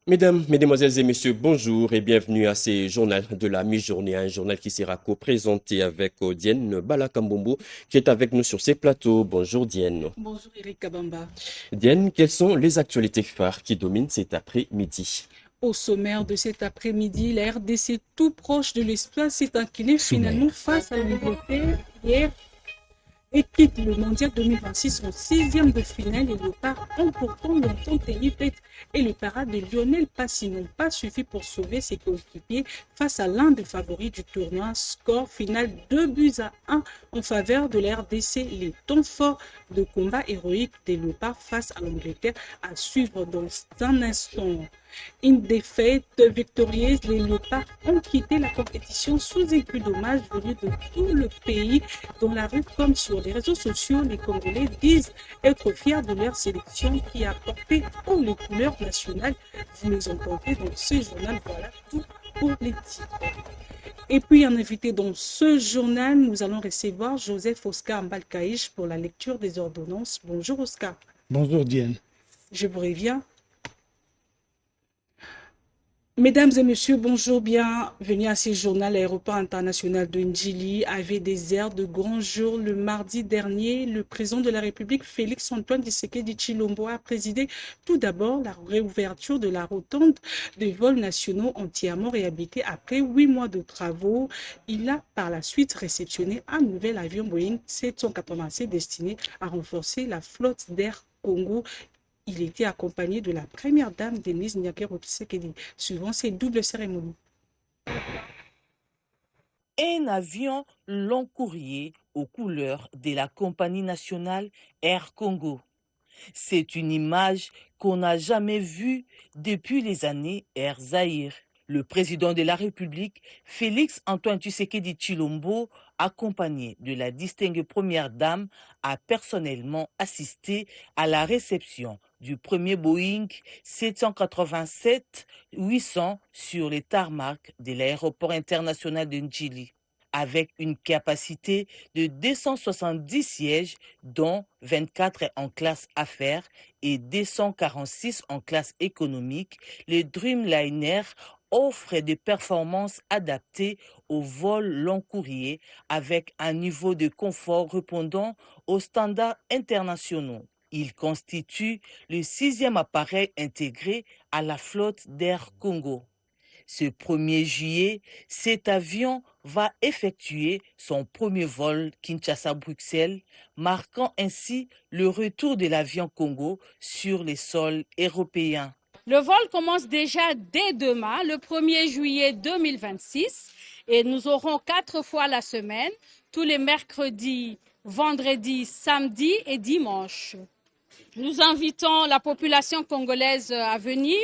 Mesdames, Mesdemoiselles et Messieurs, bonjour et bienvenue à ce journal de la mi-journée, un journal qui sera co-présenté avec Dienne Balakambombo qui est avec nous sur ces plateaux. Bonjour Dienne. Bonjour Eric Kabamba. Dienne, quelles sont les actualités phares qui dominent cet après-midi? Au sommaire de cet après-midi, la RDC tout proche de l'espace s'est incliné finalement Sommaire. face à l'Angleterre hier et quitte le mondial 2026 en sixième de finale et le part emportant longtemps Télépet et le parade de Lionel Passi n'ont pas suffi pour sauver ses coéquipiers face à l'un des favoris du tournoi. Score final 2 buts à 1 en faveur de la RDC. Les temps forts de combat héroïque des Léopards face à l'Angleterre à suivre dans un instant. Une défaite victorieuse, les Léopards ont quitté la compétition sous un coup d'hommage venu de tout le pays. Dans la rue comme sur les réseaux sociaux, les Congolais disent être fiers de leur sélection qui a porté haut les couleurs nationales. Vous les entendez dans ce journal, voilà tout pour les titres. Et puis, en invité dans ce journal, nous allons recevoir Joseph Oscar Mbalkaïch pour la lecture des ordonnances. Bonjour Oscar. Bonjour Diane. Je vous reviens. Mesdames et messieurs, bonjour, bienvenue à ce journal. L'aéroport international de Ndjili avait des airs de grand jour. Le mardi dernier, le président de la République, Félix-Antoine Tshisekedi Tshilombo, a présidé tout d'abord la réouverture de la rotonde des vols nationaux entièrement réhabilités après 8 mois de travaux. Il a par la suite réceptionné un nouvel avion Boeing 787 destiné à renforcer la flotte d'Air Congo. Il était accompagné de la première dame Denise Nyakero Tshisekedi, suivant ces doubles cérémonies. Un avion long courrier aux couleurs de la compagnie nationale Air Congo. C'est une image qu'on n'a jamais vue depuis les années Air Zaïre. Le président de la République, Félix-Antoine Tshisekedi Tshilombo, accompagné de la distinguée première dame, a personnellement assisté à la réception du premier Boeing 787-800 sur les tarmacs de l'aéroport international de Ndjili. Avec une capacité de 270 sièges, dont 24 en classe affaires et 246 en classe économique, le Dreamliner offre des performances adaptées au vol long courrier avec un niveau de confort répondant aux standards internationaux. Il constitue le sixième appareil intégré à la flotte d'Air Congo. Ce 1er juillet, cet avion va effectuer son premier vol Kinshasa-Bruxelles, marquant ainsi le retour de l'avion Congo sur les sols européens. Le vol commence déjà dès demain, le 1er juillet 2026, et nous aurons 4 fois la semaine, tous les mercredis, vendredis, samedis et dimanches. Nous invitons la population congolaise à venir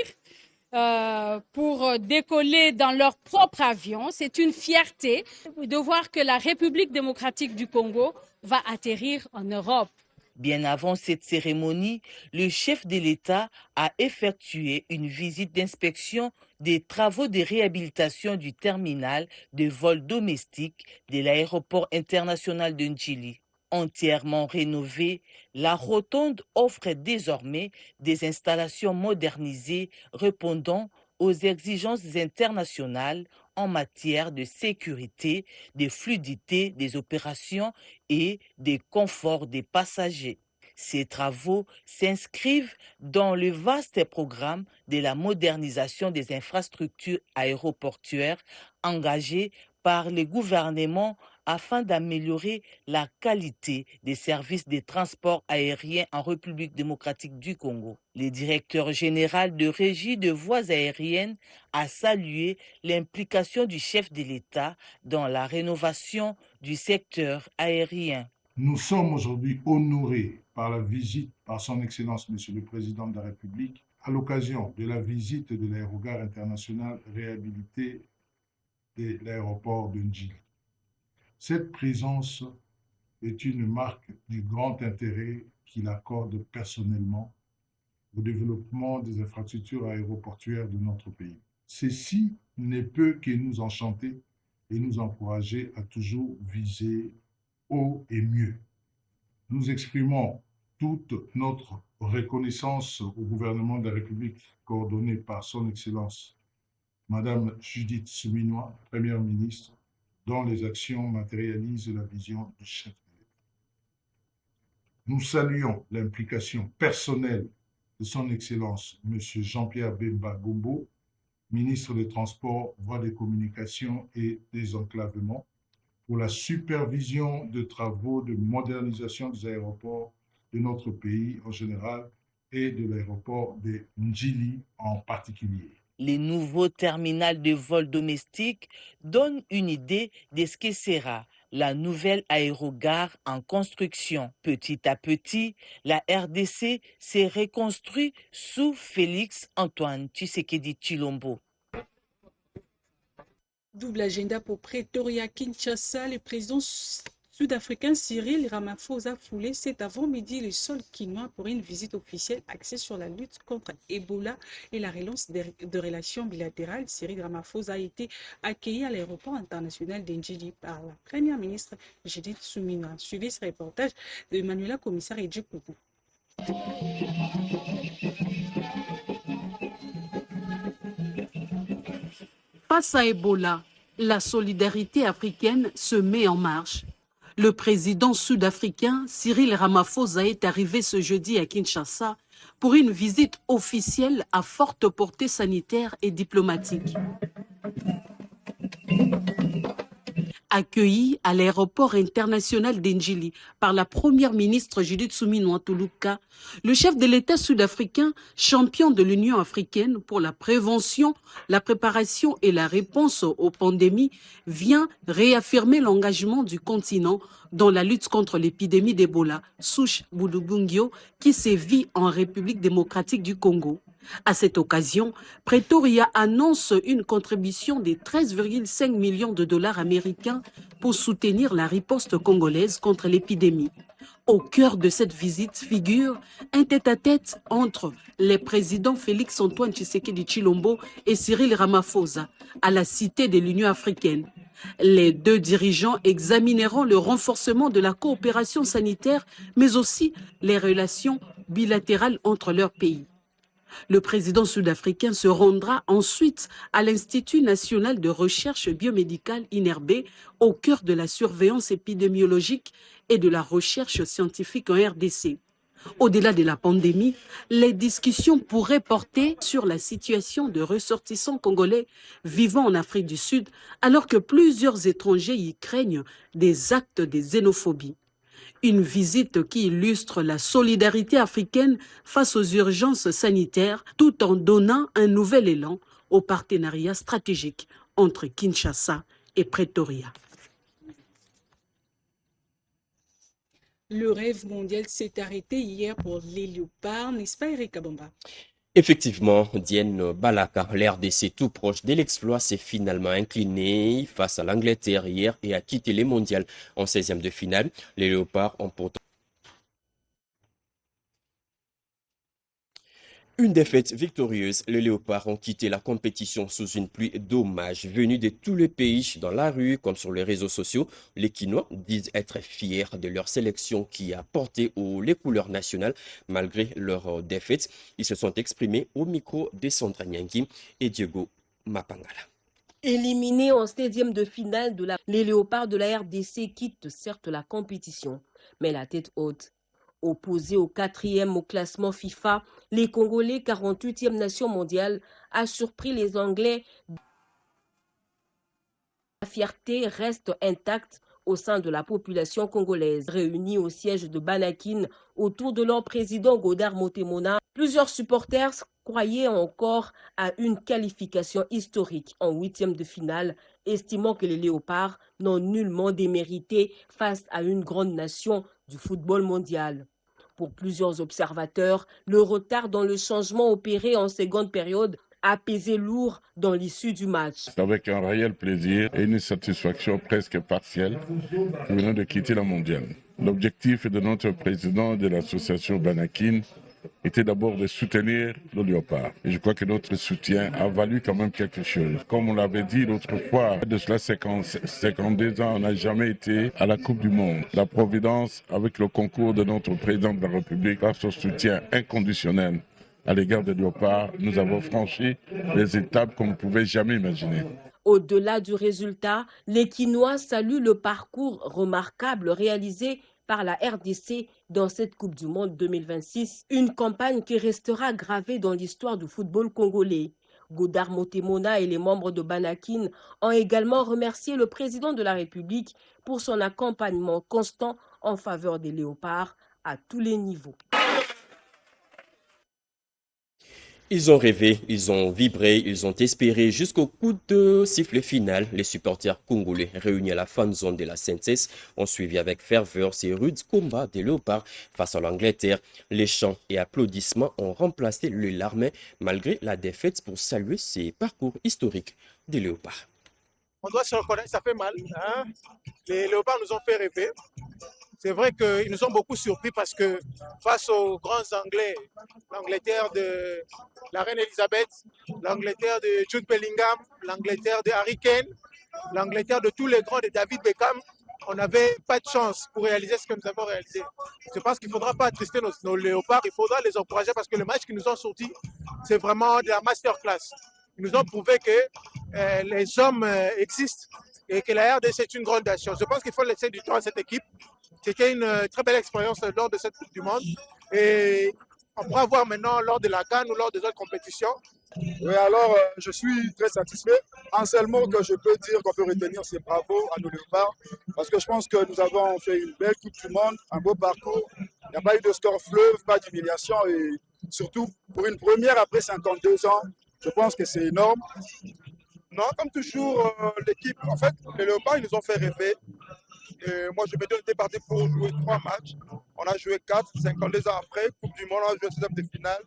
pour décoller dans leur propre avion. C'est une fierté de voir que la République démocratique du Congo va atterrir en Europe. Bien avant cette cérémonie, le chef de l'État a effectué une visite d'inspection des travaux de réhabilitation du terminal de vol domestique de l'aéroport international de Ndjili. Entièrement rénovée, la rotonde offre désormais des installations modernisées répondant aux exigences internationales en matière de sécurité, de fluidité des opérations et des conforts des passagers. Ces travaux s'inscrivent dans le vaste programme de la modernisation des infrastructures aéroportuaires engagé par le gouvernement afin d'améliorer la qualité des services de transport aérien en République démocratique du Congo. Le directeur général de Régie de voies aériennes a salué l'implication du chef de l'État dans la rénovation du secteur aérien. Nous sommes aujourd'hui honorés par la visite par son Excellence Monsieur le Président de la République à l'occasion de la visite de l'aérogare international réhabilité de l'aéroport de Ndjili. Cette présence est une marque du grand intérêt qu'il accorde personnellement au développement des infrastructures aéroportuaires de notre pays. Ceci ne peut que nous enchanter et nous encourager à toujours viser haut et mieux. Nous exprimons toute notre reconnaissance au gouvernement de la République coordonné par son Excellence, Madame Judith Suminwa, Première ministre, dont les actions matérialisent la vision du chef de l'État. Nous saluons l'implication personnelle de son Excellence, M. Jean-Pierre Bemba Gombo, ministre des Transports, Voies des Communications et Désenclavement, pour la supervision de travaux de modernisation des aéroports de notre pays en général et de l'aéroport de Ndjili en particulier. Les nouveaux terminaux de vol domestique donnent une idée de ce que sera la nouvelle aérogare en construction. Petit à petit, la RDC s'est reconstruite sous Félix Antoine Tshisekedi Tshilombo. Double agenda pour Pretoria, Kinshasa. Le président sud-africain Cyril Ramaphosa a foulé cet avant-midi le sol quinois pour une visite officielle axée sur la lutte contre Ebola et la relance de relations bilatérales. Cyril Ramaphosa a été accueilli à l'aéroport international d'Ndjili par la première ministre Judith Suminwa. Suivez ce reportage de Manuela Commissaire et Djikoubou. Face à Ebola, la solidarité africaine se met en marche. Le président sud-africain Cyril Ramaphosa est arrivé ce jeudi à Kinshasa pour une visite officielle à forte portée sanitaire et diplomatique. Accueilli à l'aéroport international d'Ndjili par la première ministre Judith Suminwa Tuluka, le chef de l'État sud-africain, champion de l'Union africaine pour la prévention, la préparation et la réponse aux pandémies, vient réaffirmer l'engagement du continent dans la lutte contre l'épidémie d'Ebola, souche Bulubungyo, qui sévit en République démocratique du Congo. À cette occasion, Pretoria annonce une contribution de 13,5 millions de dollars américains pour soutenir la riposte congolaise contre l'épidémie. Au cœur de cette visite figure un tête-à-tête entre les présidents Félix Antoine Tshisekedi Tshilombo et Cyril Ramaphosa à la Cité de l'Union africaine. Les deux dirigeants examineront le renforcement de la coopération sanitaire, mais aussi les relations bilatérales entre leurs pays. Le président sud-africain se rendra ensuite à l'Institut national de recherche biomédicale INRB, au cœur de la surveillance épidémiologique et de la recherche scientifique en RDC. Au-delà de la pandémie, les discussions pourraient porter sur la situation de ressortissants congolais vivant en Afrique du Sud, alors que plusieurs étrangers y craignent des actes de xénophobie. Une visite qui illustre la solidarité africaine face aux urgences sanitaires, tout en donnant un nouvel élan au partenariat stratégique entre Kinshasa et Pretoria. Le rêve mondial s'est arrêté hier pour les léopards, n'est-ce pas Eric Kabamba? Effectivement, Diène Balaka, l'RDC tout proche de l'exploit, s'est finalement incliné face à l'Angleterre hier et a quitté les mondiales en 16e de finale. Les Léopards ont pourtant une défaite victorieuse. Les Léopards ont quitté la compétition sous une pluie d'hommages venus de tous les pays dans la rue comme sur les réseaux sociaux. Les Quinois disent être fiers de leur sélection qui a porté haut les couleurs nationales malgré leur défaite. Ils se sont exprimés au micro de Sandra Nyangi et Diego Mapangala. Éliminés en 16e de finale, les Léopards de la RDC quittent certes la compétition, mais la tête haute. Opposé au 4e au classement FIFA, les Congolais, 48e nation mondiale, a surpris les Anglais. La fierté reste intacte au sein de la population congolaise. Réunis au siège de Banakin autour de leur président Godard Motemona, plusieurs supporters croyaient encore à une qualification historique en 8e de finale, estimant que les Léopards n'ont nullement démérité face à une grande nation du football mondial. Pour plusieurs observateurs, le retard dans le changement opéré en seconde période a pesé lourd dans l'issue du match. Avec un réel plaisir et une satisfaction presque partielle, nous venons de quitter la mondiale. L'objectif de notre président de l'association Banakin était d'abord de soutenir le Léopard. Et je crois que notre soutien a valu quand même quelque chose. Comme on l'avait dit l'autre fois, de cela 52 ans, on n'a jamais été à la Coupe du Monde. La Providence, avec le concours de notre président de la République, par son soutien inconditionnel à l'égard de Léopard, nous avons franchi les étapes qu'on ne pouvait jamais imaginer. Au-delà du résultat, les Quinois saluent le parcours remarquable réalisé par la RDC dans cette Coupe du Monde 2026, une campagne qui restera gravée dans l'histoire du football congolais. Godard Motemona et les membres de Banakin ont également remercié le président de la République pour son accompagnement constant en faveur des léopards à tous les niveaux. Ils ont rêvé, ils ont vibré, ils ont espéré jusqu'au coup de sifflet final. Les supporters congolais réunis à la fan zone de la CNCS ont suivi avec ferveur ces rudes combats des léopards face à l'Angleterre. Les chants et applaudissements ont remplacé les larmes malgré la défaite pour saluer ces parcours historiques des léopards. On doit se reconnaître, ça fait mal. Hein? Les léopards nous ont fait rêver. C'est vrai qu'ils nous ont beaucoup surpris parce que face aux grands Anglais, l'Angleterre de la reine Elisabeth, l'Angleterre de Jude Bellingham, l'Angleterre de Harry Kane, l'Angleterre de tous les grands de David Beckham, on n'avait pas de chance pour réaliser ce que nous avons réalisé. Je pense qu'il ne faudra pas attrister nos léopards, il faudra les encourager parce que le match qu'ils nous ont sorti, c'est vraiment de la masterclass. Ils nous ont prouvé que les hommes existent et que la RDC est une grande nation. Je pense qu'il faut laisser du temps à cette équipe. C'était une très belle expérience lors de cette Coupe du Monde et on pourra voir maintenant lors de la CAN ou lors des autres compétitions. Oui, alors je suis très satisfait. Un seul mot que je peux dire qu'on peut retenir, c'est bravo à nos léopards parce que je pense que nous avons fait une belle Coupe du Monde, un beau parcours. Il n'y a pas eu de score fleuve, pas d'humiliation et surtout pour une première après 52 ans, je pense que c'est énorme. Non, comme toujours, l'équipe, en fait, les léopards, ils nous ont fait rêver. Et moi, je me dis, on était parti pour jouer 3 matchs. On a joué 4, 52 ans après. Coupe du Monde, on a joué 16e de finale.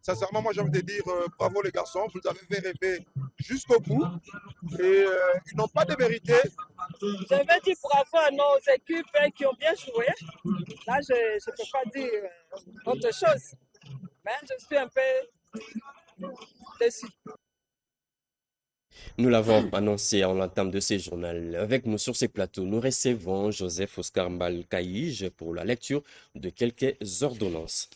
Sincèrement, moi, j'ai envie de dire bravo les garçons. Vous nous avez fait rêver jusqu'au bout. Et ils n'ont pas démérité. Je vais dire bravo à nos équipes qui ont bien joué. Là, je ne peux pas dire autre chose. Mais je suis un peu déçu. Nous l'avons annoncé en l'entame de ce journal. Avec nous sur ces plateaux, nous recevons Joseph Oscar Mbalkaïj pour la lecture de quelques ordonnances.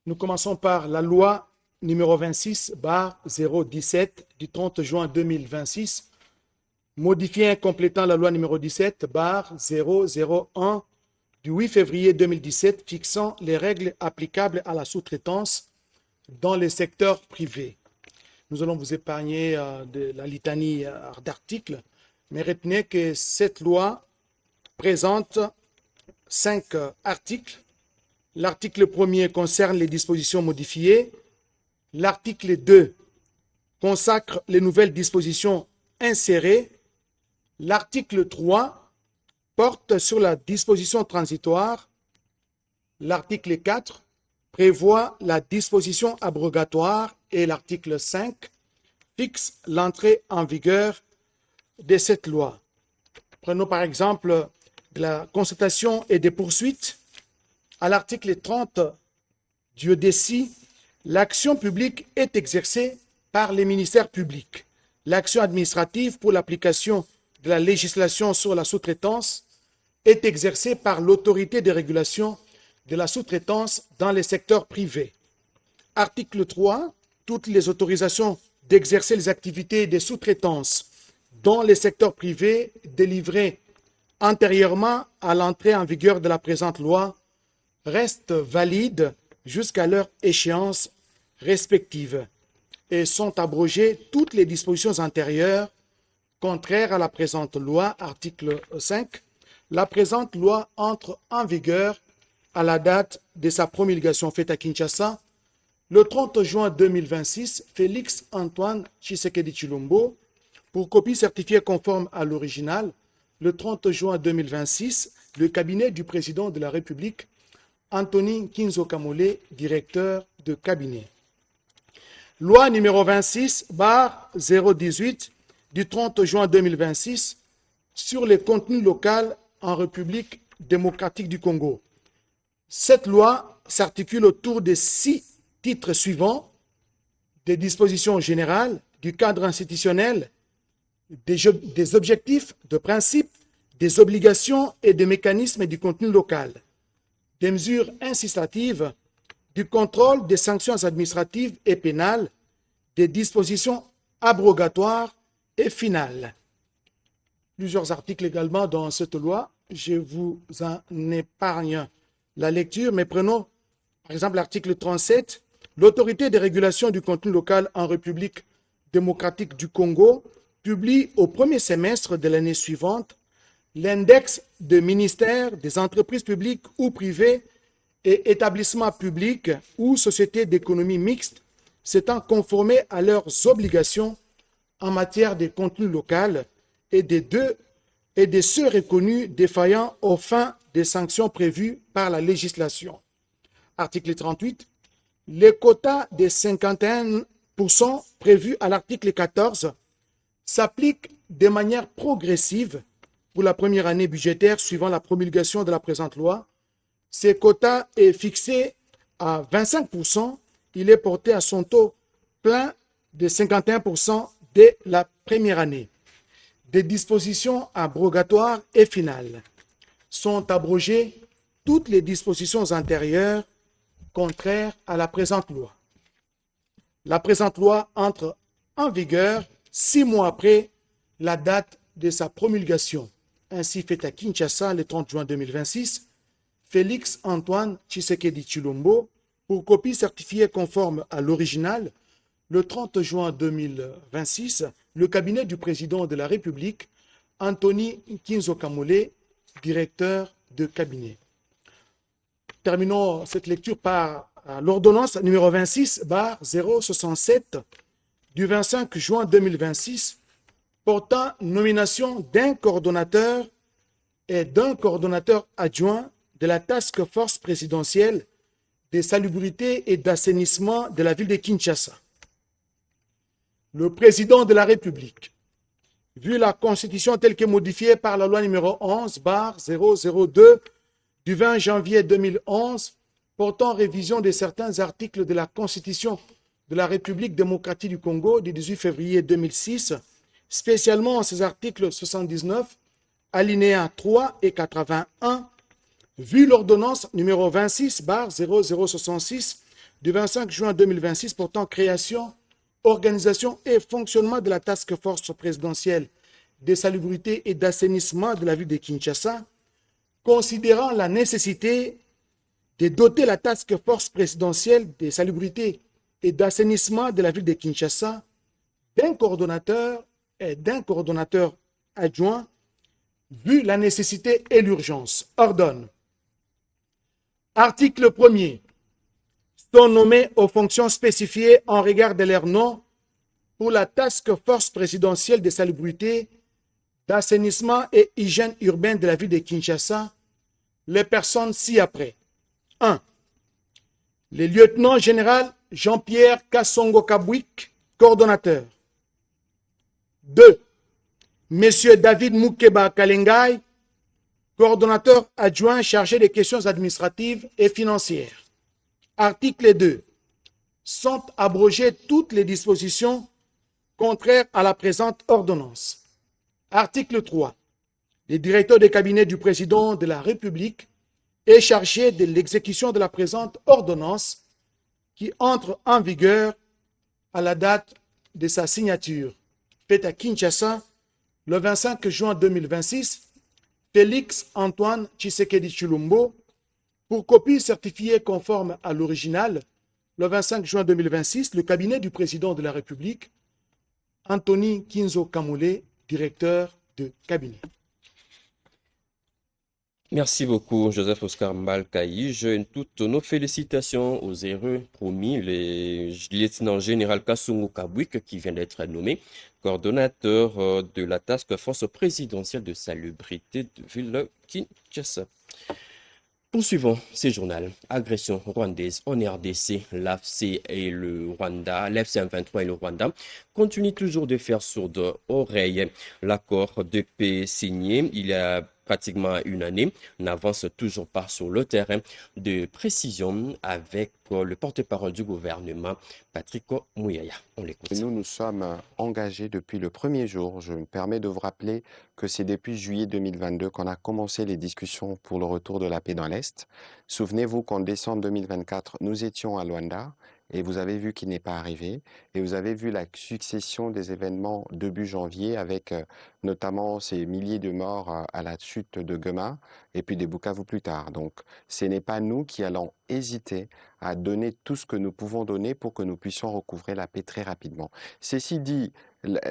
Nous commençons par la loi numéro 26/017 du 30 juin 2026, modifiant et complétant la loi numéro 17/001 du 8 février 2017 fixant les règles applicables à la sous-traitance dans les secteurs privés. Nous allons vous épargner de la litanie d'articles, mais retenez que cette loi présente 5 articles. L'article 1er concerne les dispositions modifiées. L'article 2 consacre les nouvelles dispositions insérées. L'article 3 porte sur la disposition transitoire. L'article 4 prévoit la disposition abrogatoire et l'article 5 fixe l'entrée en vigueur de cette loi. Prenons par exemple la constatation et des poursuites. À l'article 30 du EDECI, l'action publique est exercée par les ministères publics. L'action administrative pour l'application de la législation sur la sous-traitance est exercée par l'autorité de régulation de la sous-traitance dans les secteurs privés. Article 3. Toutes les autorisations d'exercer les activités de sous-traitance dans les secteurs privés délivrées antérieurement à l'entrée en vigueur de la présente loi restent valides jusqu'à leur échéance respective et sont abrogées toutes les dispositions antérieures contraires à la présente loi. Article 5. La présente loi entre en vigueur à la date de sa promulgation faite à Kinshasa le 30 juin 2026. Félix Antoine Tshisekedi Tshilombo, pour copie certifiée conforme à l'original, le 30 juin 2026, le cabinet du président de la République, Anthony Kinzo Kamole, directeur de cabinet. Loi numéro 26/018 du 30 juin 2026 sur les contenus locaux en République démocratique du Congo. Cette loi s'articule autour des 6 titres suivants: des dispositions générales, du cadre institutionnel, des objectifs, de principes, des obligations et des mécanismes et du contenu local, des mesures incitatives, du contrôle des sanctions administratives et pénales, des dispositions abrogatoires et finales. Plusieurs articles également dans cette loi. Je vous en épargne la lecture, mais prenons par exemple l'article 37. L'autorité de régulation du contenu local en République démocratique du Congo publie au premier semestre de l'année suivante l'index des ministères, des entreprises publiques ou privées et établissements publics ou sociétés d'économie mixte s'étant conformés à leurs obligations en matière de contenu local et de ceux reconnus défaillants aux fins des sanctions prévues par la législation. Article 38. Les quotas des 51% prévus à l'article 14 s'appliquent de manière progressive pour la première année budgétaire suivant la promulgation de la présente loi. Ces quotas est fixé à 25%. Il est porté à son taux plein de 51% dès la première année. Des dispositions abrogatoires et finales. Sont abrogées toutes les dispositions antérieures contraires à la présente loi. La présente loi entre en vigueur 6 mois après la date de sa promulgation. Ainsi fait à Kinshasa le 30 juin 2026, Félix Antoine Tshisekedi Tshilombo, pour copie certifiée conforme à l'original, le 30 juin 2026, le cabinet du président de la République, Anthony Kinzo Kamole, directeur de cabinet. Terminons cette lecture par l'ordonnance numéro 26/067 du 25 juin 2026 portant nomination d'un coordonnateur et d'un coordonnateur adjoint de la task force présidentielle des salubrités et d'assainissement de la ville de Kinshasa. Le président de la République, vu la Constitution telle que modifiée par la loi numéro 11/002 du 20 janvier 2011 portant révision de certains articles de la Constitution de la République démocratique du Congo du 18 février 2006, spécialement ces articles 79, alinéas 3 et 81, vu l'ordonnance numéro 26/0066 du 25 juin 2026 portant création, organisation et fonctionnement de la task force présidentielle des salubrités et d'assainissement de la ville de Kinshasa, considérant la nécessité de doter la task force présidentielle des salubrités et d'assainissement de la ville de Kinshasa d'un coordonnateur et d'un coordonnateur adjoint, vu la nécessité et l'urgence, ordonne. Article 1er. Sont nommés aux fonctions spécifiées en regard de leur nom pour la task force présidentielle des salubrités, d'assainissement et hygiène urbaine de la ville de Kinshasa, les personnes ci-après. 1. Le lieutenant général Jean-Pierre Kassongo Kabwik, coordonnateur. 2. Monsieur David Moukeba Kalengai, coordonnateur adjoint chargé des questions administratives et financières. Article 2. Sont abrogées toutes les dispositions contraires à la présente ordonnance. Article 3. Le directeur de cabinet du président de la République est chargé de l'exécution de la présente ordonnance qui entre en vigueur à la date de sa signature, faite à Kinshasa le 25 juin 2026, Félix Antoine Tshisekedi Tshilombo, pour copie certifiée conforme à l'original, le 25 juin 2026, le cabinet du président de la République, Anthony Kinzo Kamole, directeur de cabinet. Merci beaucoup, Joseph Oscar Mbalkaïj. Toutes nos félicitations aux heureux promis, le lieutenant général Kassongo Kabwik, qui vient d'être nommé coordonnateur de la task force présidentielle de salubrité de ville Kinshasa. Poursuivons ces journaux. Agression rwandaise en RDC, l'AFC et le Rwanda, l'FC M23 et le Rwanda continuent toujours de faire sourde oreille. L'accord de paix signé il y a pratiquement une année, n'avance toujours pas sur le terrain de précision avec le porte-parole du gouvernement, Patrick Mouyaya. On l'écoute. Nous sommes engagés depuis le premier jour. Je me permets de vous rappeler que c'est depuis juillet 2022 qu'on a commencé les discussions pour le retour de la paix dans l'Est. Souvenez-vous qu'en décembre 2024, nous étions à Luanda et vous avez vu qu'il n'est pas arrivé. Et vous avez vu la succession des événements début janvier avec notamment ces milliers de morts à la chute de Goma et puis des Bukavu plus tard. Donc ce n'est pas nous qui allons hésiter à donner tout ce que nous pouvons donner pour que nous puissions recouvrer la paix très rapidement. Ceci dit,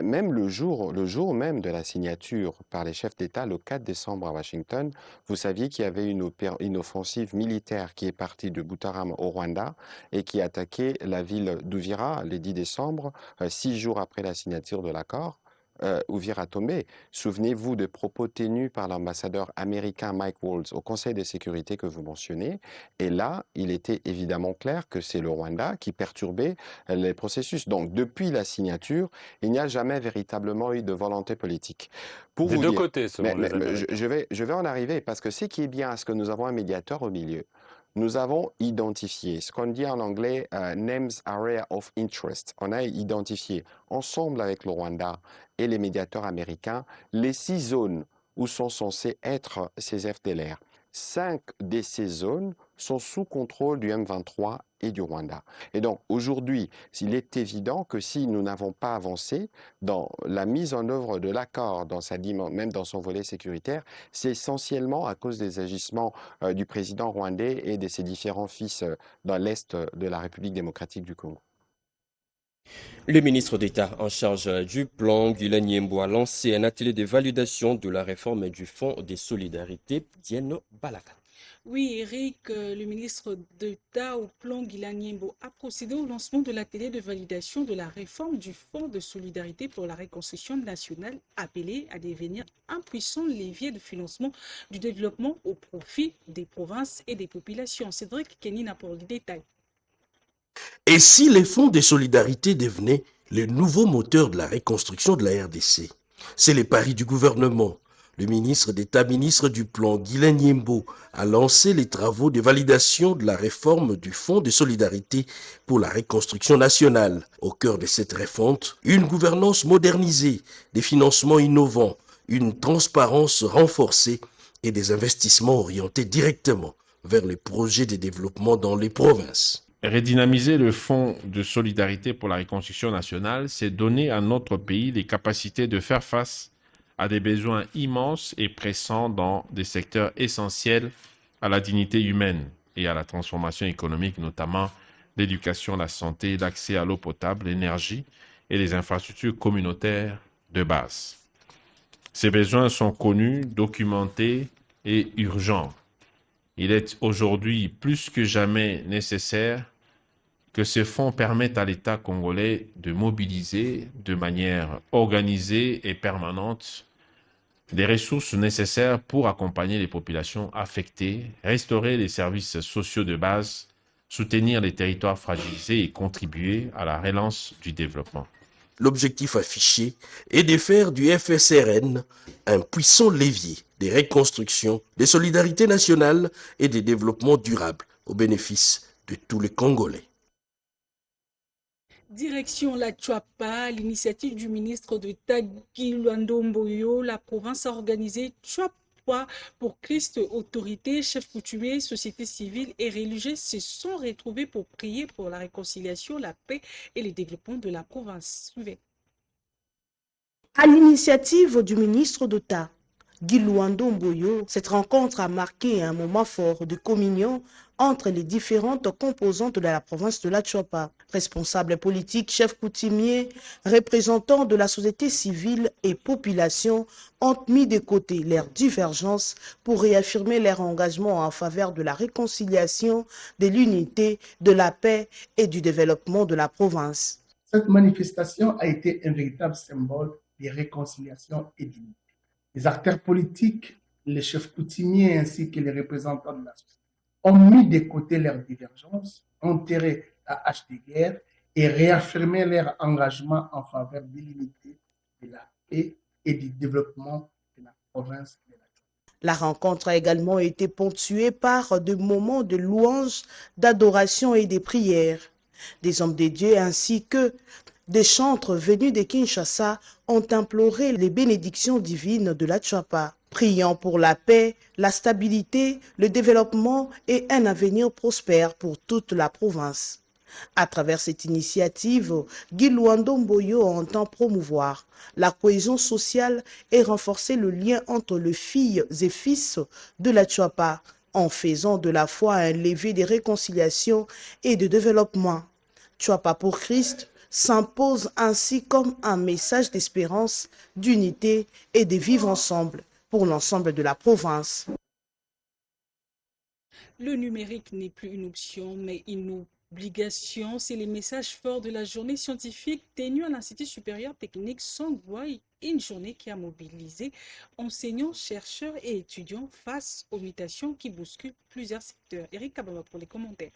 même le jour même de la signature par les chefs d'État, le 4 décembre à Washington, vous saviez qu'il y avait une offensive militaire qui est partie de Butarama au Rwanda et qui a attaqué la ville d'Uvira le 10 décembre, 6 jours après la signature de l'accord. Uvira tombé. Souvenez-vous des propos tenus par l'ambassadeur américain Mike Waltz au Conseil de sécurité que vous mentionnez. Et là, il était évidemment clair que c'est le Rwanda qui perturbait les processus. Donc, depuis la signature, il n'y a jamais véritablement eu de volonté politique. Pour Des vous deux dire, côtés, selon les Américains. je vais en arriver parce que ce qui est bien, c'est que nous avons un médiateur au milieu. Nous avons identifié ce qu'on dit en anglais Names Area of Interest. On a identifié ensemble avec le Rwanda et les médiateurs américains les 6 zones où sont censés être ces FDLR. 5 de ces zones sont sous contrôle du M23 et du Rwanda. Et donc aujourd'hui, il est évident que si nous n'avons pas avancé dans la mise en œuvre de l'accord, même dans son volet sécuritaire, c'est essentiellement à cause des agissements du président rwandais et de ses différents fils dans l'Est de la République démocratique du Congo. Le ministre d'État en charge du plan, Guylaine Yembo, a lancé un atelier de validation de la réforme du Fonds des solidarités, Diène Balaka. Oui, Eric, le ministre d'État au plan Guylaine Yembo a procédé au lancement de l'atelier de validation de la réforme du Fonds de solidarité pour la reconstruction nationale, appelé à devenir un puissant levier de financement du développement au profit des provinces et des populations. Cédric Kenny n'a pour le détail. Et si les fonds de solidarité devenaient le nouveau moteur de la reconstruction de la RDC? C'est le pari du gouvernement. Le ministre d'État, ministre du Plan, Guylaine Yembo, a lancé les travaux de validation de la réforme du Fonds de solidarité pour la reconstruction nationale. Au cœur de cette refonte, une gouvernance modernisée, des financements innovants, une transparence renforcée et des investissements orientés directement vers les projets de développement dans les provinces. Redynamiser le Fonds de solidarité pour la reconstruction nationale, c'est donner à notre pays les capacités de faire face à des besoins immenses et pressants dans des secteurs essentiels à la dignité humaine et à la transformation économique, notamment l'éducation, la santé, l'accès à l'eau potable, l'énergie et les infrastructures communautaires de base. Ces besoins sont connus, documentés et urgents. Il est aujourd'hui plus que jamais nécessaire que ce fonds permette à l'État congolais de mobiliser de manière organisée et permanente les ressources nécessaires pour accompagner les populations affectées, restaurer les services sociaux de base, soutenir les territoires fragilisés et contribuer à la relance du développement. L'objectif affiché est de faire du FSRN un puissant levier de reconstruction, de solidarité nationale et de développement durable au bénéfice de tous les Congolais. Direction la Tchouapa, l'initiative du ministre d'État Guy Luando-Mboyo, la province a organisé Tchouapa pour Christ, autorités, chefs coutumiers, société civile et religieuses se sont retrouvés pour prier pour la réconciliation, la paix et le développement de la province. Suivez. À l'initiative du ministre d'État Guy Luando-Mboyo, cette rencontre a marqué un moment fort de communion entre les différentes composantes de la province de la Tchouapa. Responsables politiques, chefs coutumiers, représentants de la société civile et population ont mis de côté leurs divergences pour réaffirmer leur engagement en faveur de la réconciliation, de l'unité, de la paix et du développement de la province. Cette manifestation a été un véritable symbole de réconciliation et d'unité. Les acteurs politiques, les chefs coutumiers ainsi que les représentants de la société ont mis de côté leurs divergences, enterré la hache de guerre et réaffirmé leur engagement en faveur de l'unité, de la paix et du développement de la province de la Tchouapa. La rencontre a également été ponctuée par de moments de louange, d'adoration et de prières. Des hommes de Dieu ainsi que des chantres venus de Kinshasa ont imploré les bénédictions divines de la Tchouapa, priant pour la paix, la stabilité, le développement et un avenir prospère pour toute la province. À travers cette initiative, Guy Luando Mboyo entend promouvoir la cohésion sociale et renforcer le lien entre les filles et fils de la Tchouapa en faisant de la foi un levier de réconciliation et de développement. Tchouapa pour Christ s'impose ainsi comme un message d'espérance, d'unité et de vivre ensemble pour l'ensemble de la province. Le numérique n'est plus une option, mais une obligation. C'est les messages forts de la journée scientifique tenue à l'Institut supérieur technique Songboy, une journée qui a mobilisé enseignants, chercheurs et étudiants face aux mutations qui bousculent plusieurs secteurs. Eric Kabama pour les commentaires.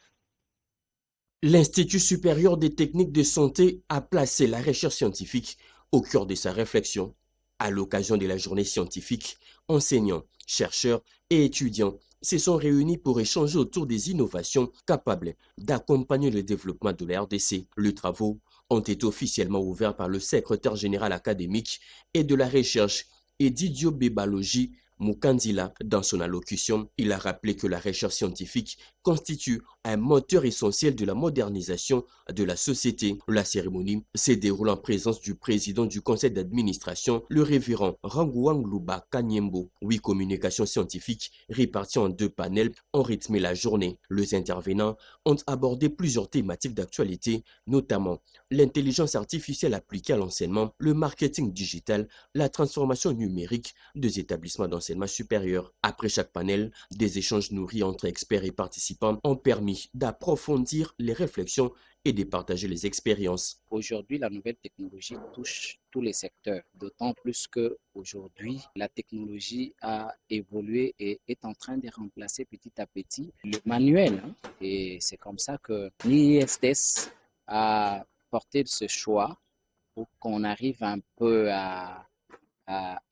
L'Institut supérieur des techniques de santé a placé la recherche scientifique au cœur de sa réflexion. À l'occasion de la journée scientifique, enseignants, chercheurs et étudiants se sont réunis pour échanger autour des innovations capables d'accompagner le développement de la RDC. Les travaux ont été officiellement ouverts par le secrétaire général académique et de la recherche, Edidio Bebalogi Mukandila. Dans son allocution, il a rappelé que la recherche scientifique constitue un moteur essentiel de la modernisation de la société. La cérémonie s'est déroulée en présence du président du conseil d'administration, le révérend Rangouang Luba Kanyembo. 8 communications scientifiques réparties en 2 panels ont rythmé la journée. Les intervenants ont abordé plusieurs thématiques d'actualité, notamment l'intelligence artificielle appliquée à l'enseignement, le marketing digital, la transformation numérique des établissements d'enseignement supérieur. Après chaque panel, des échanges nourris entre experts et participants ont permis d'approfondir les réflexions et de partager les expériences. Aujourd'hui, la nouvelle technologie touche tous les secteurs, d'autant plus qu'aujourd'hui, la technologie a évolué et est en train de remplacer petit à petit le manuel. Et c'est comme ça que l'ISTS a porté ce choix pour qu'on arrive un peu à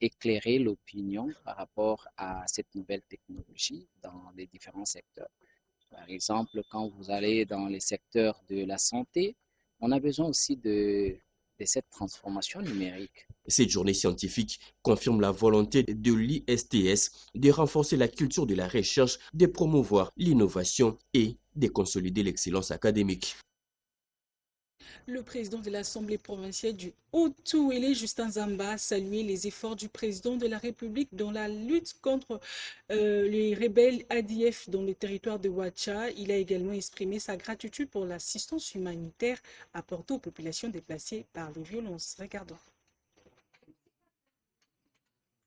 éclairer l'opinion par rapport à cette nouvelle technologie dans les différents secteurs. Par exemple, quand vous allez dans les secteurs de la santé, on a besoin aussi de cette transformation numérique. Cette journée scientifique confirme la volonté de l'ISTS de renforcer la culture de la recherche, de promouvoir l'innovation et de consolider l'excellence académique. Le président de l'Assemblée provinciale du Haut-Touélé, Justin Zamba, a salué les efforts du président de la République dans la lutte contre les rebelles ADF dans le territoire de Ouacha. Il a également exprimé sa gratitude pour l'assistance humanitaire apportée aux populations déplacées par les violences. Regardons.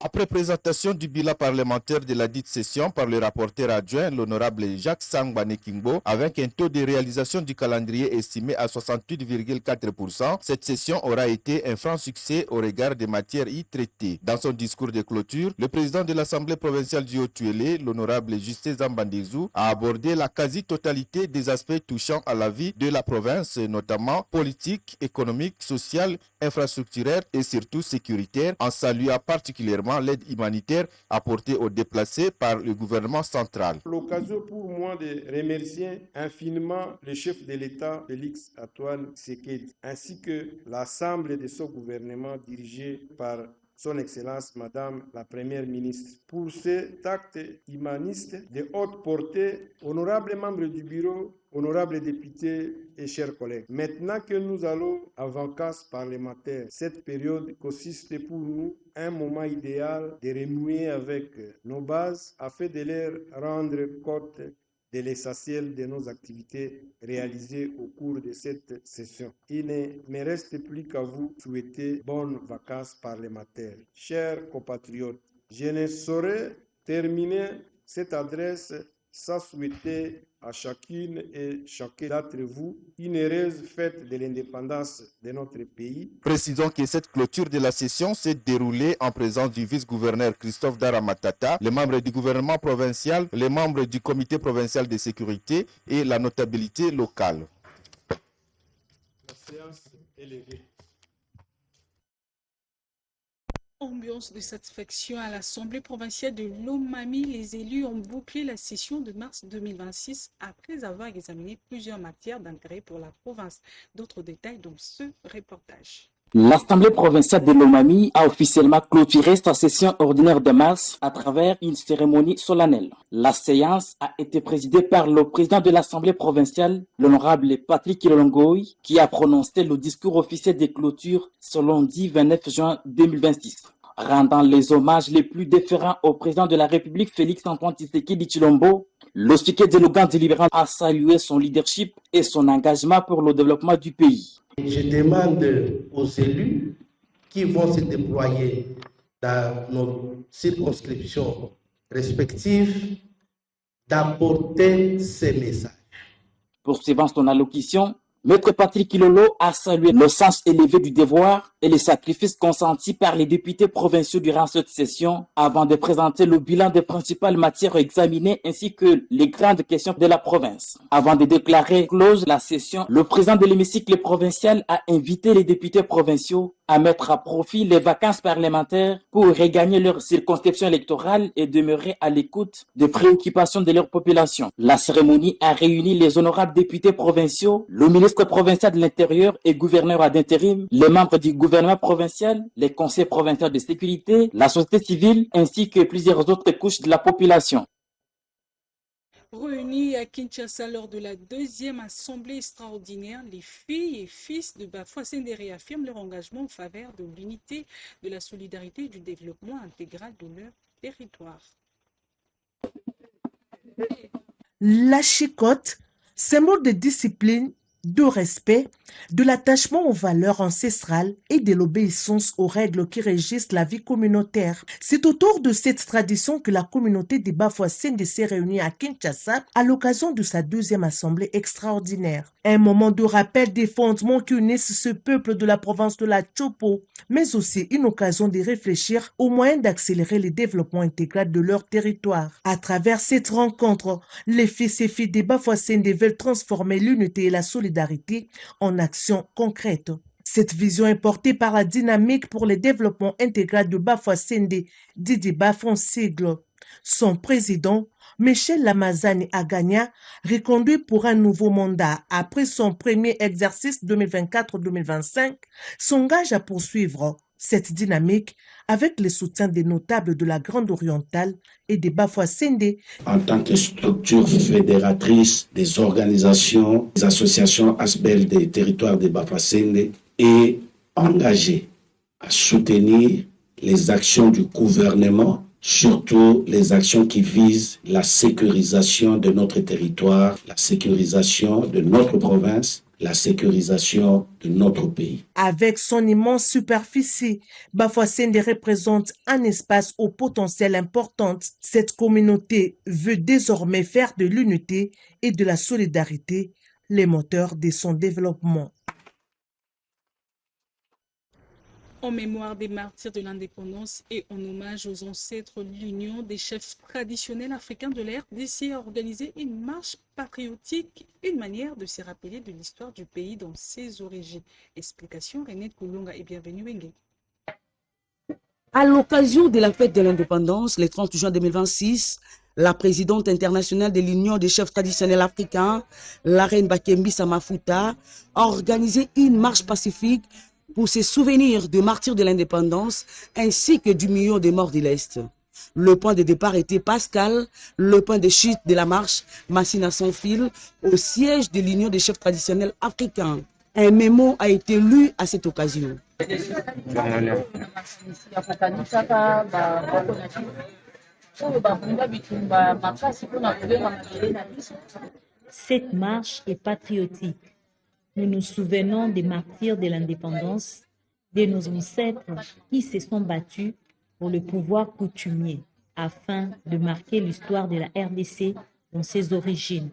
Après présentation du bilan parlementaire de la dite session par le rapporteur adjoint, l'honorable Jacques Sangbané Kingbo, avec un taux de réalisation du calendrier estimé à 68,4%, cette session aura été un franc succès au regard des matières y traitées. Dans son discours de clôture, le président de l'Assemblée provinciale du Haut-Tuélé, l'honorable Justin Zambandezou, a abordé la quasi-totalité des aspects touchant à la vie de la province, notamment politique, économique, sociale, infrastructurelle et surtout sécuritaire, en saluant particulièrement l'aide humanitaire apportée aux déplacés par le gouvernement central. L'occasion pour moi de remercier infiniment le chef de l'État, Félix Antoine Tshisekedi, ainsi que l'ensemble de son gouvernement dirigé par Son Excellence Madame la Première ministre, pour cet acte humaniste de haute portée. Honorables membres du bureau, honorables députés et chers collègues, maintenant que nous allons à vacances parlementaires, cette période consiste pour nous un moment idéal de renouer avec nos bases afin de leur rendre compte de l'essentiel de nos activités réalisées au cours de cette session. Il ne me reste plus qu'à vous souhaiter bonnes vacances parlementaires. Chers compatriotes, je ne saurais terminer cette adresse sans souhaiter à chacune et chacun d'entre vous une heureuse fête de l'indépendance de notre pays. Précisons que cette clôture de la session s'est déroulée en présence du vice-gouverneur Christophe Daramatata, les membres du gouvernement provincial, les membres du comité provincial de sécurité et la notabilité locale. La séance est levée. Ambiance de satisfaction à l'Assemblée provinciale de Lomami. Les élus ont bouclé la session de mars 2026 après avoir examiné plusieurs matières d'intérêt pour la province. D'autres détails dans ce reportage. L'Assemblée provinciale de Lomami a officiellement clôturé sa session ordinaire de mars à travers une cérémonie solennelle. La séance a été présidée par le président de l'Assemblée provinciale, l'honorable Patrick Kilolongoy, qui a prononcé le discours officiel de clôture ce lundi 29 juin 2026. Rendant les hommages les plus déférents au président de la République Félix-Antoine Tshisekedi Tshilombo, le speaker de l'Ouganda libéral a salué son leadership et son engagement pour le développement du pays. Je demande aux élus qui vont se déployer dans nos circonscriptions respectives d'apporter ces messages. Poursuivant son allocution, Maître Patrick Kilolo a salué le sens élevé du devoir et les sacrifices consentis par les députés provinciaux durant cette session avant de présenter le bilan des principales matières examinées ainsi que les grandes questions de la province. Avant de déclarer close la session, le président de l'hémicycle provincial a invité les députés provinciaux à mettre à profit les vacances parlementaires pour regagner leur circonscription électorale et demeurer à l'écoute des préoccupations de leur population. La cérémonie a réuni les honorables députés provinciaux, le ministre provincial de l'Intérieur et gouverneur ad intérim, les membres du gouvernement provincial, les conseils provinciaux de sécurité, la société civile ainsi que plusieurs autres couches de la population. Réunis à Kinshasa lors de la deuxième assemblée extraordinaire, les filles et fils de Bafouassende réaffirment leur engagement en faveur de l'unité, de la solidarité et du développement intégral de leur territoire. La chicotte, symbole de discipline, de respect, de l'attachement aux valeurs ancestrales et de l'obéissance aux règles qui régissent la vie communautaire. C'est autour de cette tradition que la communauté des Bafouassende s'est réunie à Kinshasa à l'occasion de sa deuxième assemblée extraordinaire. Un moment de rappel des fondements qui unissent ce peuple de la province de la Chopo, mais aussi une occasion de réfléchir aux moyens d'accélérer le développement intégral de leur territoire. À travers cette rencontre, les fils et filles des Bafouassende veulent transformer l'unité et la solidarité en action concrète. Cette vision est portée par la dynamique pour le développement intégral de Bafouassende, Didi Bafon sigle. Son président, Michel Lamazani Agagna, reconduit pour un nouveau mandat après son premier exercice 2024-2025, s'engage à poursuivre cette dynamique avec le soutien des notables de la Grande Orientale et des Bafouassende. En tant que structure fédératrice des organisations, des associations ASBEL des territoires des Bafouassende est engagée à soutenir les actions du gouvernement, surtout les actions qui visent la sécurisation de notre territoire, la sécurisation de notre province, la sécurisation de notre pays. Avec son immense superficie, Bafouassende représente un espace au potentiel important. Cette communauté veut désormais faire de l'unité et de la solidarité les moteurs de son développement. En mémoire des martyrs de l'indépendance et en hommage aux ancêtres, l'Union des chefs traditionnels africains de la RDC a organisé une marche patriotique, une manière de se rappeler de l'histoire du pays dans ses origines. Explication René Koulonga et bienvenue Wenge. À l'occasion de la fête de l'indépendance, le 30 juin 2026, la présidente internationale de l'Union des chefs traditionnels africains, la reine Bakembi Samafuta, a organisé une marche pacifique pour se souvenir des martyrs de l'indépendance ainsi que du million de morts de l'Est. Le point de départ était Pascal, le point de chute de la marche Massina sans fil au siège de l'Union des chefs traditionnels africains. Un mémo a été lu à cette occasion. Cette marche est patriotique. Nous nous souvenons des martyrs de l'indépendance, de nos ancêtres qui se sont battus pour le pouvoir coutumier afin de marquer l'histoire de la RDC dans ses origines.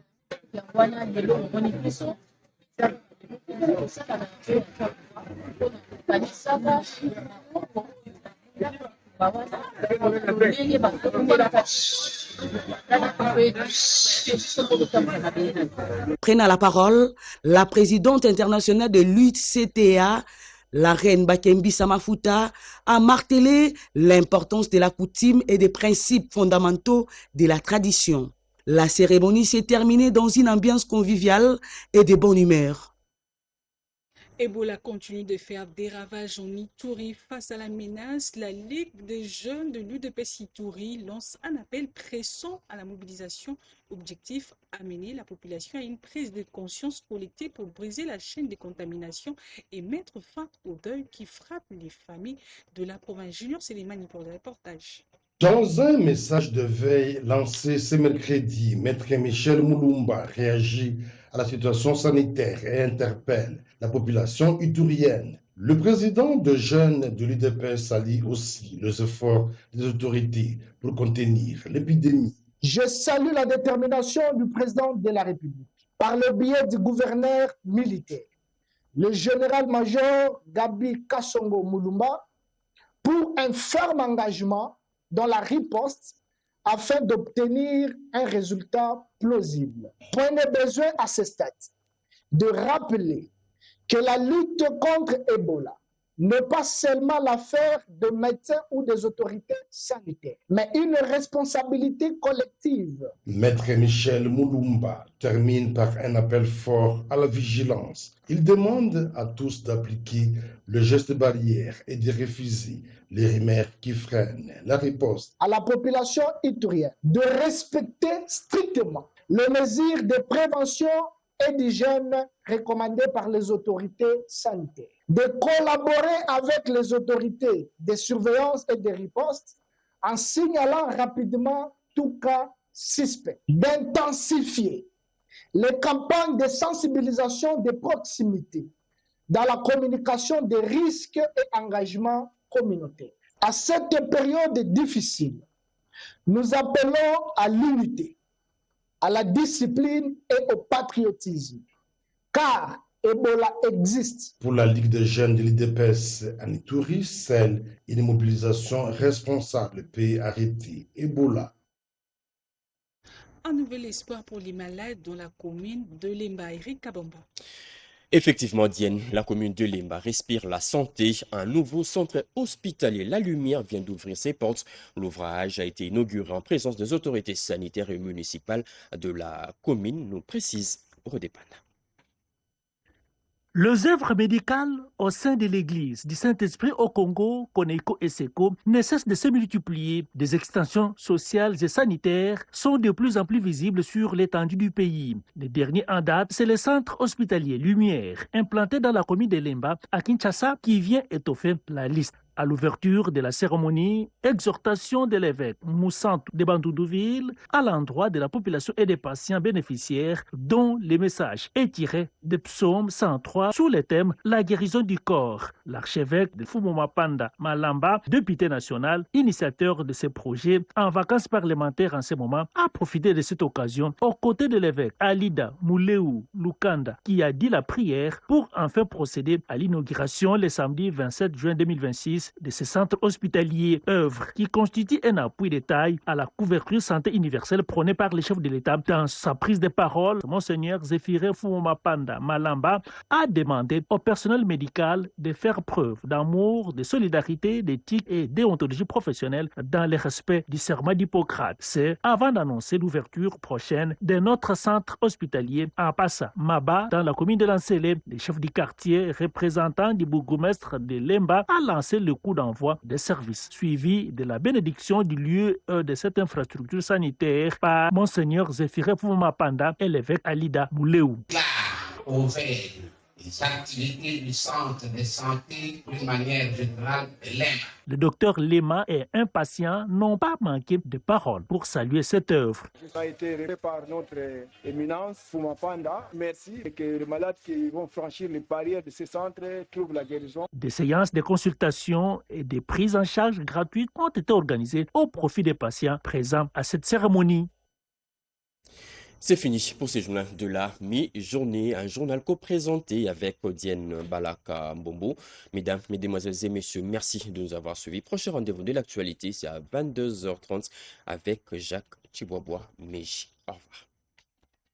Prenant la parole, la présidente internationale de l'UCTA, La reine Bakembi Samafuta a martelé l'importance de la coutume et des principes fondamentaux de la tradition. La cérémonie s'est terminée dans une ambiance conviviale et de bonne humeur. Ebola continue de faire des ravages en Ituri. Face à la menace, la Ligue des jeunes de l'UDPS Ituri lance un appel pressant à la mobilisation. Objectif, amener la population à une prise de conscience collective pour briser la chaîne de contamination et mettre fin au deuil qui frappe les familles de la province. Junior Sélimani pour le reportage. Dans un message de veille lancé ce mercredi, Maître Michel Moulumba réagit à la situation sanitaire et interpelle la population iturienne. Le président de jeunes de l'UDPS salue aussi les efforts des autorités pour contenir l'épidémie. Je salue la détermination du président de la République par le biais du gouverneur militaire, le général-major Gabi Kasongo Moulumba, pour un ferme engagement dans la riposte afin d'obtenir un résultat plausible. Point de besoin à ce stade de rappeler que la lutte contre Ebola n'est pas seulement l'affaire de médecins ou des autorités sanitaires, mais une responsabilité collective. Maître Michel Moulumba termine par un appel fort à la vigilance. Il demande à tous d'appliquer le geste barrière et de refuser les remèdes qui freinent la riposte. À la population iturienne de respecter strictement les mesures de prévention et d'hygiène recommandées par les autorités sanitaires, de collaborer avec les autorités de surveillance et de riposte en signalant rapidement tout cas suspect, d'intensifier les campagnes de sensibilisation de proximité dans la communication des risques et engagements communautaires. À cette période difficile, nous appelons à l'unité, à la discipline et au patriotisme, car Ebola existe. Pour la Ligue des jeunes de l'UDPS en Ituri, seule une mobilisation responsable peut arrêter Ebola. Un nouvel espoir pour les malades dans la commune de Lemba. Eric Kabamba. Effectivement, Diane, la commune de Lemba respire la santé. Un nouveau centre hospitalier, La Lumière, vient d'ouvrir ses portes. L'ouvrage a été inauguré en présence des autorités sanitaires et municipales de la commune, nous précise Rodépane. Les œuvres médicales au sein de l'Église du Saint-Esprit au Congo, Coneco et Seco, ne cessent de se multiplier. Des extensions sociales et sanitaires sont de plus en plus visibles sur l'étendue du pays. Le dernier en date, c'est le centre hospitalier Lumière, implanté dans la commune de Lemba, à Kinshasa, qui vient étoffer la liste. À l'ouverture de la cérémonie, exhortation de l'évêque Moussantou de Bandoudouville à l'endroit de la population et des patients bénéficiaires dont le message est tiré de Psaume 103 sous le thème « La guérison du corps ». L'archevêque de Fumomapanda Malamba, député national, initiateur de ce projet en vacances parlementaires en ce moment, a profité de cette occasion aux côtés de l'évêque Alida Mouleu Lukanda qui a dit la prière pour enfin procéder à l'inauguration le samedi 27 juin 2026 de ce centre hospitalier, œuvre qui constitue un appui de taille à la couverture santé universelle prônée par le chef de l'État. Dans sa prise de parole, Monseigneur Zéphiré Fumomapanda Malamba a demandé au personnel médical de faire preuve d'amour, de solidarité, d'éthique et déontologie professionnelle dans le respect du serment d'Hippocrate. C'est avant d'annoncer l'ouverture prochaine de notre centre hospitalier à Passa Maba dans la commune de Lancélé. Le chef du quartier, représentant du bourgmestre de Lemba, a lancé le coup d'envoi des services, suivi de la bénédiction du lieu de cette infrastructure sanitaire par Monseigneur Zéphiré Fumomapanda et l'évêque Alida Mouleu. Ouvert les activités du centre de santé d'une manière générale de Lemba. Le docteur Lema et un patient n'ont pas manqué de paroles pour saluer cette œuvre. Ça a été réglé par notre éminence Fumapanda. Merci et que les malades qui vont franchir les barrières de ce centre trouvent la guérison. Des séances de consultation et des prises en charge gratuites ont été organisées au profit des patients présents à cette cérémonie. C'est fini pour ce journal de la mi-journée, un journal co-présenté avec Odienne Balaka Mbombo. Mesdames, mesdemoiselles et messieurs, merci de nous avoir suivis. Prochain rendez-vous de l'actualité, c'est à 22h30 avec Jacques Chibobois Meji. Au revoir.